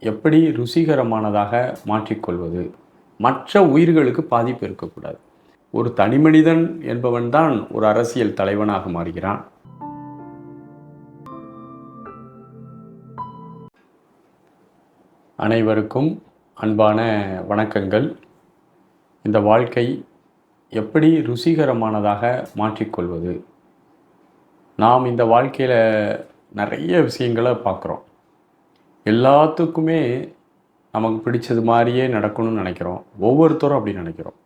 எப்படி ருசிகரமானதாக மாற்றிக்கொள்வது? மற்ற உயிர்களுக்கு பாதிப்பு இருக்கக்கூடாது. ஒரு தனிமனிதன் என்பவன் தான் ஒரு அரசியல் தலைவனாக மாறுகிறான். அனைவருக்கும் அன்பான வணக்கங்கள். இந்த வாழ்க்கை எப்படி ருசிகரமானதாக மாற்றிக்கொள்வது? நாம் இந்த வாழ்க்கையில் நிறைய விஷயங்களை பார்க்குறோம். எல்லாத்துக்குமே நமக்கு பிடிச்சது மாதிரியே நடக்கணும்னு நினைக்கிறோம். ஒவ்வொருத்தரும் அப்படி நினைக்கிறோம்.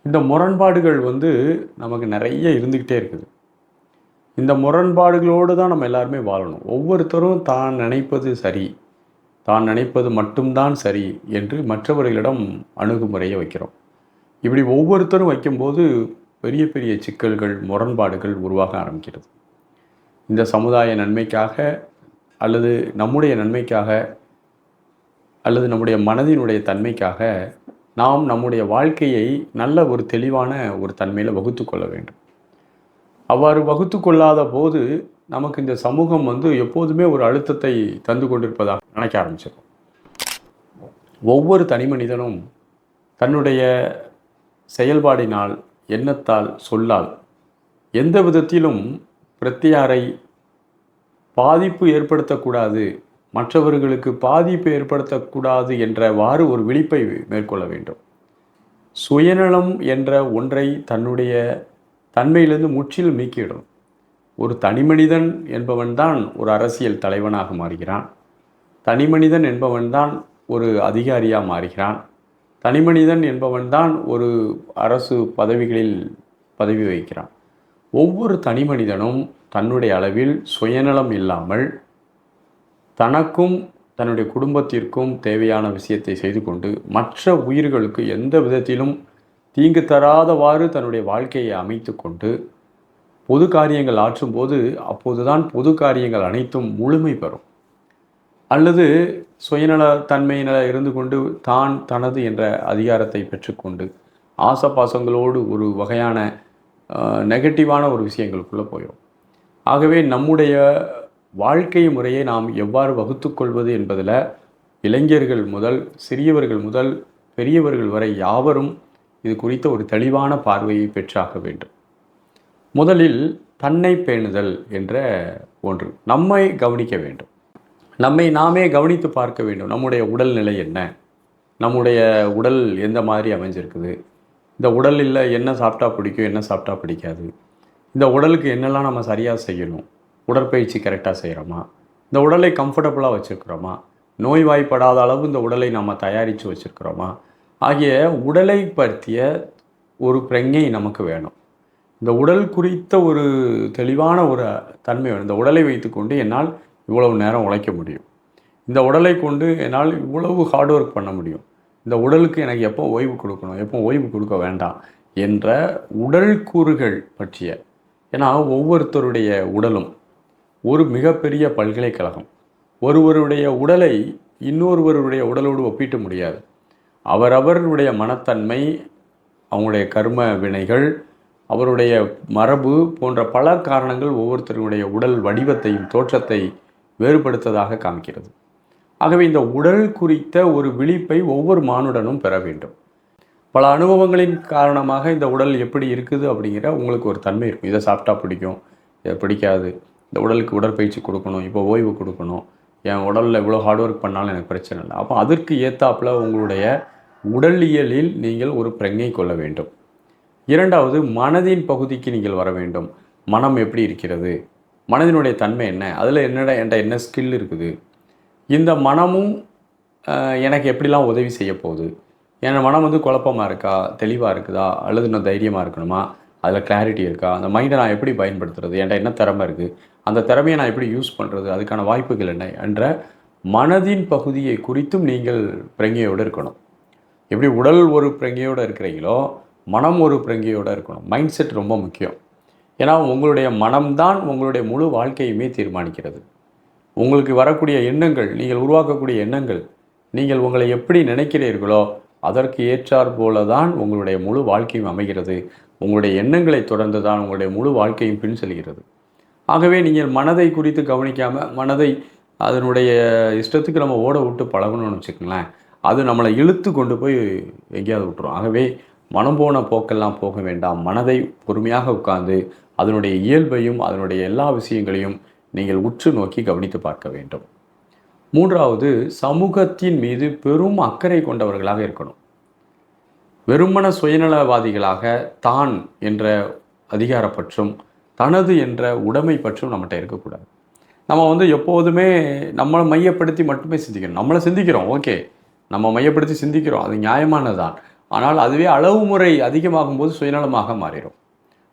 இந்த முரண்பாடுகள் நமக்கு நிறைய இருந்துக்கிட்டே இருக்குது. இந்த முரண்பாடுகளோடு தான் நம்ம எல்லாருமே வாழணும். ஒவ்வொருத்தரும் தான் நினைப்பது சரி, தான் நினைப்பது மட்டும்தான் சரி என்று மற்றவர்களிடம் அணுகுமுறையை வைக்கிறோம். இப்படி ஒவ்வொருத்தரும் வைக்கும்போது பெரிய பெரிய சிக்கல்கள், முரண்பாடுகள் உருவாக ஆரம்பிக்கிறது. இந்த சமுதாய நன்மைக்காக அல்லது நம்முடைய நன்மைக்காக அல்லது நம்முடைய மனதினுடைய தன்மைக்காக நாம் நம்முடைய வாழ்க்கையை நல்ல ஒரு தெளிவான ஒரு தன்மையில் வகுத்து கொள்ள வேண்டும். அவ்வாறு வகுத்து கொள்ளாத போது நமக்கு இந்த சமூகம் எப்போதுமே ஒரு அழுத்தத்தை தந்து கொண்டிருப்பதாக நினைக்க ஆரம்பிச்சிடும். ஒவ்வொரு தனி மனிதனும் தன்னுடைய செயல்பாடினால், எண்ணத்தால், சொல்லால் எந்த விதத்திலும் பிரத்தியாரை பாதிப்பு ஏற்படுத்தக்கூடாது, மற்றவர்களுக்கு பாதிப்பு ஏற்படுத்தக்கூடாது என்றவாறு ஒரு விழிப்பை மேற்கொள்ள வேண்டும். சுயநலம் என்ற ஒன்றை தன்னுடைய தன்மையிலிருந்து முற்றிலும் நீக்கிவிடும். ஒரு தனிமனிதன் என்பவன் தான் ஒரு அரசியல் தலைவனாக மாறுகிறான். தனிமனிதன் என்பவன் தான் ஒரு அதிகாரியாக மாறுகிறான். தனிமனிதன் என்பவன் தான் ஒரு அரசு பதவிகளில் பதவி வகிக்கிறான். ஒவ்வொரு தனிமனிதனும் தன்னுடைய அளவில் சுயநலம் இல்லாமல் தனக்கும் தன்னுடைய குடும்பத்திற்கும் தேவையான விஷயத்தை செய்து கொண்டு மற்ற உயிர்களுக்கு எந்த விதத்திலும் தீங்கு தராதவாறு தன்னுடைய வாழ்க்கையை அமைத்து கொண்டு பொது காரியங்கள் ஆற்றும்போது அப்போதுதான் பொது காரியங்கள் அனைத்தும் முழுமை பெறும். அல்லது சுயநல தன்மையின இருந்து கொண்டு தான் தனது என்ற அதிகாரத்தை பெற்றுக்கொண்டு ஆசபாசங்களோடு ஒரு வகையான நெகட்டிவான ஒரு விஷயங்களுக்குள்ளே போயிடும். ஆகவே நம்முடைய வாழ்க்கை முறையை நாம் எவ்வாறு வகுத்து கொள்வது என்பதில் இளைஞர்கள் முதல் சிறியவர்கள் முதல் பெரியவர்கள் வரை யாவரும் இது குறித்த ஒரு தெளிவான பார்வையை பெற்றாக வேண்டும். முதலில் தன்னை பேணுதல் என்ற ஒன்று. நம்மை கவனிக்க வேண்டும். நம்மை நாமே கவனித்து பார்க்க வேண்டும். நம்முடைய உடல்நிலை என்ன, நம்முடைய உடல் எந்த மாதிரி அமைஞ்சிருக்குது, இந்த உடலில் என்ன சாப்பிட்டா பிடிக்கும், என்ன சாப்பிட்டா பிடிக்காது, இந்த உடலுக்கு என்னெல்லாம் நம்ம சரியாக செய்யணும், உடற்பயிற்சி கரெக்டாக செய்கிறோமா, இந்த உடலை கம்ஃபர்டபுளாக வச்சுருக்கிறோமா, நோய்வாய்ப்படாத அளவு இந்த உடலை நம்ம தயாரித்து வச்சுருக்கிறோமா ஆகிய உடலை பற்றிய ஒரு பிரஞை நமக்கு வேணும். இந்த உடல் குறித்த ஒரு தெளிவான ஒரு தன்மை வேணும். இந்த உடலை வைத்துக்கொண்டு என்னால் இவ்வளவு நேரம் உழைக்க முடியும், இந்த உடலை கொண்டு என்னால் இவ்வளவு ஹார்ட் ஒர்க் பண்ண முடியும், இந்த உடலுக்கு எனக்கு எப்போ ஓய்வு கொடுக்கணும், எப்போ ஓய்வு கொடுக்க வேண்டாம் என்ற உடல் கூறுகள் பற்றிய. ஏன்னா ஒவ்வொருத்தருடைய உடலும் ஒரு மிகப்பெரிய பல்கலைக்கழகம். ஒருவருடைய உடலை இன்னொருவருடைய உடலோடு ஒப்பிட்டு முடியாது. அவரவருடைய மனத்தன்மை, அவங்களுடைய கர்ம வினைகள், அவருடைய மரபு போன்ற பல காரணங்கள் ஒவ்வொருத்தருடைய உடல் வடிவத்தையும் தோற்றத்தை வேறுபடுத்ததாக காமிக்கிறது. ஆகவே இந்த உடல் குறித்த ஒரு விழிப்பை ஒவ்வொரு மானுடனும் பெற வேண்டும். பல அனுபவங்களின் காரணமாக இந்த உடல் எப்படி இருக்குது அப்படிங்கிற உங்களுக்கு ஒரு தன்மை இருக்கும். இதை சாப்பிட்டா பிடிக்கும், இதை பிடிக்காது, இந்த உடலுக்கு உடற்பயிற்சி கொடுக்கணும், இப்போ ஓய்வு கொடுக்கணும், என் உடலில் இவ்வளோ ஹார்ட் ஒர்க் பண்ணாலும் எனக்கு பிரச்சனை இல்லை. அப்போ அதற்கு ஏற்றாப்புல உங்களுடைய உடலியலில் நீங்கள் ஒரு பிரஞை கொள்ள வேண்டும். இரண்டாவது, மனதின் பகுதிக்கு நீங்கள் வர வேண்டும். மனம் எப்படி இருக்கிறது, மனதினுடைய தன்மை என்ன, அதில் என்கிட்ட என்ன ஸ்கில் இருக்குது, இந்த மனமும் எனக்கு எப்படிலாம் உதவி செய்ய போகுது, என் மனம் குழப்பமாக இருக்கா, தெளிவாக இருக்குதா, அல்லது நான் தைரியமாக இருக்கணுமா, அதில் கிளாரிட்டி இருக்கா, அந்த மைண்டை நான் எப்படி பயன்படுத்துறது, என்கிட்ட என்ன திறமை இருக்குது, அந்த திறமையை நான் எப்படி யூஸ் பண்ணுறது, அதுக்கான வாய்ப்புகள் என்ன என்ற மனதின் பகுதியை குறித்தும் நீங்கள் பிரங்கையோடு இருக்கணும். எப்படி உடல் ஒரு பிரங்கையோடு இருக்கிறீங்களோ மனம் ஒரு பிரங்கையோடு இருக்கணும். மைண்ட் செட் ரொம்ப முக்கியம். ஏன்னா உங்களுடைய மனம்தான் உங்களுடைய முழு வாழ்க்கையுமே தீர்மானிக்கிறது. உங்களுக்கு வரக்கூடிய எண்ணங்கள், நீங்கள் உருவாக்கக்கூடிய எண்ணங்கள், நீங்கள் உங்களை எப்படி நினைக்கிறீர்களோ அதற்கு ஏற்றாற் போல தான் உங்களுடைய முழு வாழ்க்கையும் அமைகிறது. உங்களுடைய எண்ணங்களை தொடர்ந்து தான் உங்களுடைய முழு வாழ்க்கையும் பின் செல்கிறது. ஆகவே நீங்கள் மனதை குறித்து கவனிக்காமல் மனதை அதனுடைய இஷ்டத்துக்கு நம்ம ஓட விட்டு பழகணும்னு வச்சுக்கோங்களேன், அது நம்மளை இழுத்து கொண்டு போய் எங்கேயாவது விட்டுரும். ஆகவே மனம் போன போக்கெல்லாம் போக வேண்டாம். மனதை பொறுமையாக உட்கார்ந்து அதனுடைய இயல்பையும் அதனுடைய எல்லா விஷயங்களையும் நீங்கள் உற்று நோக்கி கவனித்து பார்க்க வேண்டும். 3வது, சமூகத்தின் மீது பெரும் அக்கறை கொண்டவர்களாக இருக்கணும். வெறுமன சுயநலவாதிகளாக தான் என்ற அதிகாரப்பற்றும் தனது என்ற உடைமை பற்றும் நம்மகிட்ட இருக்கக்கூடாது. நம்ம எப்போதுமே நம்மளை மையப்படுத்தி மட்டுமே சிந்திக்கணும். நம்மளை சிந்திக்கிறோம், ஓகே, நம்ம மையப்படுத்தி சிந்திக்கிறோம், அது நியாயமானது தான். ஆனால் அதுவே அளவு முறை அதிகமாகும்போது சுயநலமாக மாறிடும்.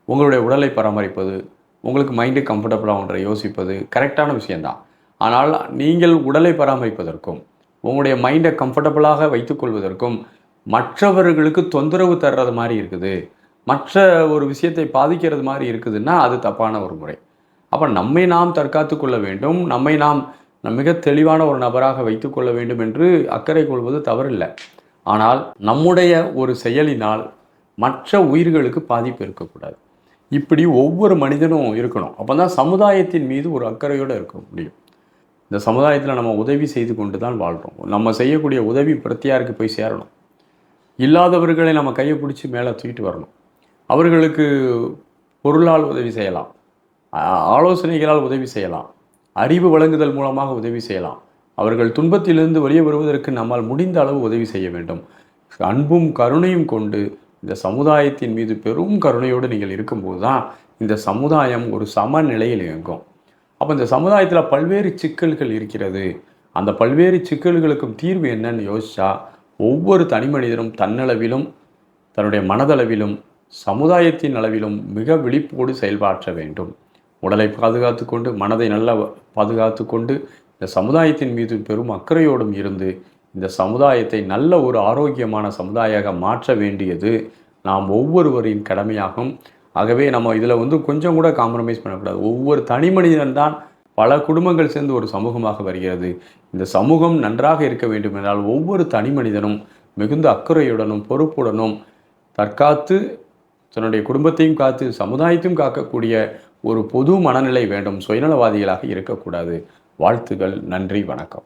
உங்களுடைய உடலை பராமரிப்பது, உங்களுக்கு மைண்டு கம்ஃபர்டபுளாக ஒன்றை யோசிப்பது கரெக்டான விஷயந்தான். ஆனால் நீங்கள் உடலை பராமரிப்பதற்கும் உங்களுடைய மைண்டை கம்ஃபர்டபுளாக வைத்துக்கொள்வதற்கும் மற்றவர்களுக்கு தொந்தரவு தர்றது மாதிரி இருக்குது, மற்ற ஒரு விஷயத்தை பாதிக்கிறது மாதிரி இருக்குதுன்னா அது தப்பான ஒரு முறை. அப்போ நம்மை நாம் தற்காத்து கொள்ள வேண்டும், நம்மை நாம் மிக தெளிவான ஒரு நபராக வைத்துக்கொள்ள வேண்டும் என்று அக்கறை கொள்வது தவறில்லை. ஆனால் நம்முடைய ஒரு செயலினால் மற்ற உயிர்களுக்கு பாதிப்பு இருக்கக்கூடாது. இப்படி ஒவ்வொரு மனிதனும் இருக்கணும். அப்போ தான் சமுதாயத்தின் மீது ஒரு அக்கறையோடு இருக்க முடியும். இந்த சமுதாயத்தில் நம்ம உதவி செய்து கொண்டு தான் வாழ்கிறோம். நம்ம செய்யக்கூடிய உதவி பிரத்தியாருக்கு போய் சேரணும். இல்லாதவர்களை நம்ம கையை பிடிச்சி மேலே தூக்கிட்டு வரணும். அவர்களுக்கு பொருளால் உதவி செய்யலாம், ஆலோசனைகளால் உதவி செய்யலாம், அறிவு வழங்குதல் மூலமாக உதவி செய்யலாம். அவர்கள் துன்பத்திலிருந்து வெளியே வருவதற்கு நம்மால் முடிந்த அளவு உதவி செய்ய வேண்டும். அன்பும் கருணையும் கொண்டு இந்த சமுதாயத்தின் மீது பெரும் கருணையோடு நீங்கள் இருக்கும்போது தான் இந்த சமுதாயம் ஒரு சமநிலையில் இயங்கும். அப்போ இந்த சமுதாயத்தில் பல்வேறு சிக்கல்கள் இருக்கிறது. அந்த பல்வேறு சிக்கல்களுக்கும் தீர்வு என்னன்னு யோசிச்சா ஒவ்வொரு தனி மனிதனும் தன்னளவிலும் தன்னுடைய மனதளவிலும் சமுதாயத்தின் அளவிலும் மிக விழிப்போடு செயல்பாற்ற வேண்டும். உடலை பாதுகாத்து கொண்டு மனதை நல்லா பாதுகாத்து கொண்டு இந்த சமுதாயத்தின் மீது பெரும் அக்கறையோடும் இருந்து இந்த சமுதாயத்தை நல்ல ஒரு ஆரோக்கியமான சமுதாயமாக மாற்ற வேண்டியது நாம் ஒவ்வொருவரின் கடமையாகும். ஆகவே நம்ம இதில் கொஞ்சம் கூட காம்ப்ரமைஸ் பண்ணக்கூடாது. ஒவ்வொரு தனி மனிதன்தான் பல குடும்பங்கள் சேர்ந்து ஒரு சமூகமாக வருகிறது. இந்த சமூகம் நன்றாக இருக்க வேண்டும் என்றால் ஒவ்வொரு தனி மனிதனும் மிகுந்த அக்கறையுடனும் பொறுப்புடனும் தற்காத்து தன்னுடைய குடும்பத்தையும் காத்து சமுதாயத்தையும் காக்கக்கூடிய ஒரு பொது மனநிலை வேண்டும். சுயநலவாதிகளாக இருக்கக்கூடாது. வாழ்த்துகள். நன்றி. வணக்கம்.